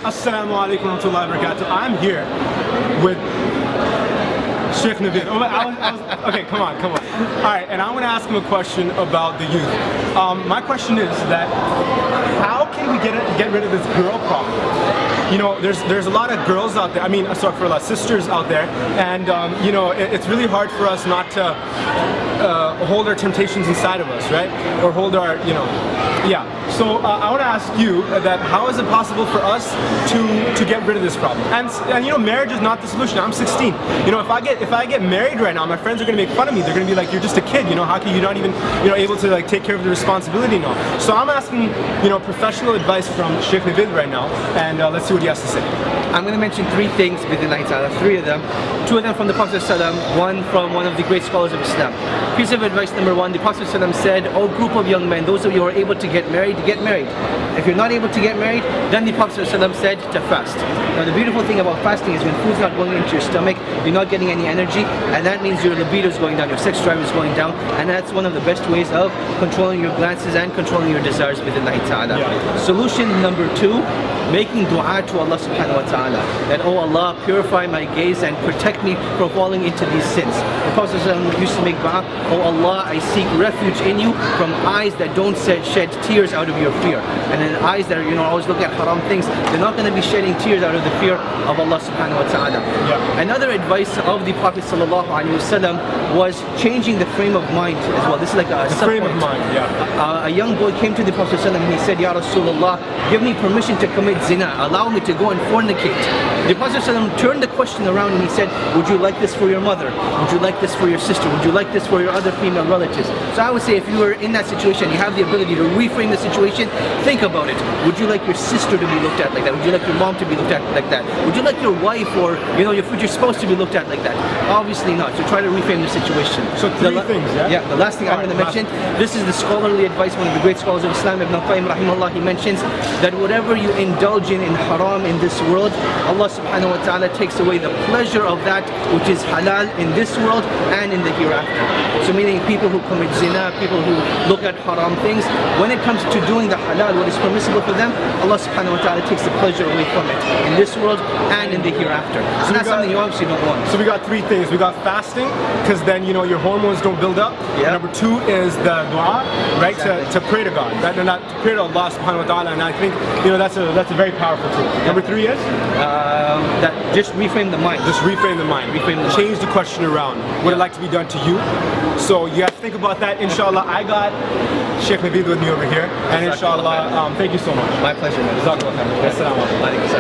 Assalamu alaikum wa rahmatullahi wa barakatuh. I'm here with Sheikh Navaid. Okay, come on. Alright, and I want to ask him a question about the youth. My question is that how can we get rid of this girl problem? You know, there's a lot of girls out there, I mean, sorry, for a lot of sisters out there, and you know, it's really hard for us not to hold our temptations inside of us, right? Or hold our, you know, yeah. So I want to ask you that how is it possible for us to get rid of this problem? And you know, marriage is not the solution. I'm 16. You know, if I get married right now, my friends are going to make fun of me. They're going to be like, you're just a kid. You know, how can you not even, you know, able to like take care of the responsibility now? So I'm asking, you know, professional advice from Sheikh Navaid right now, and let's see what he has to say. I'm going to mention three things within Allah, three of them. Two of them from the Prophet ﷺ, one from one of the great scholars of Islam. Piece of advice number one, the Prophet ﷺ said, "O group of young men, those of you who are able to get married, get married. If you're not able to get married, then the Prophet ﷺ said to fast." Now the beautiful thing about fasting is when food's not going into your stomach, you're not getting any energy, and that means your libido is going down, your sex drive is going down, and that's one of the best ways of controlling your glances and controlling your desires within Allah Ta'ala. Yeah. Solution number two, making dua to Allah subhanahu wa ta'ala, that, "Oh Allah, purify my gaze and protect me from falling into these sins." The Prophet ﷺ used to make dua, "Oh Allah, I seek refuge in you from eyes that don't shed tears out of your fear." And then eyes that are, you know, always looking at haram things, they're not going to be shedding tears out of the fear of Allah subhanahu wa ta'ala. Yeah. Another advice of the Prophet sallallahu alaihi wasallam was changing the frame of mind as well. This is like a frame of mind, yeah. A young boy came to the Prophet ﷺ and he said, "Ya Rasulullah, give me permission to commit zina, allow me to go and fornicate." The Prophet ﷺ turned the question around and he said, "Would you like this for your mother? Would you like this for your sister? Would you like this for your other female relatives?" So I would say, if you were in that situation, you have the ability to reframe the situation, think about it. Would you like your sister to be looked at like that? Would you like your mom to be looked at like that? Would you like your wife or, you know, your future spouse to be looked at like that? Obviously not. So try to reframe the situation. So three things, yeah? Yeah, the last thing I'm going to mention, this is the scholarly advice, one of the great scholars of Islam, Ibn al-Qayyim rahimahullah, he mentions that whatever you indulge in haram in this world, Allah subhanahu wa ta'ala takes away the pleasure of that which is halal in this world and in the hereafter. So meaning people who commit zina, people who look at haram things, when it comes to doing the halal, what is permissible for them, Allah subhanahu wa ta'ala takes the pleasure away from it in this world and in the hereafter. So that's something you obviously don't want. So we got three things. We got fasting, because then, you know, your hormones don't build up. Yeah. Number two is the dua, right? Exactly. To pray to God, right? And not to pray to Allah subhanahu wa ta'ala. And I think, you know, that's a very powerful tool. Yeah. Number three is? That just reframe the mind. Just reframe the mind. Change the question around. Would it like to be done to you? So you have to think about that. Inshallah, I got Sheikh Navaid with me over here. And inshallah, thank you so much. My pleasure. Jazakallah khair. Assalamu alaikum.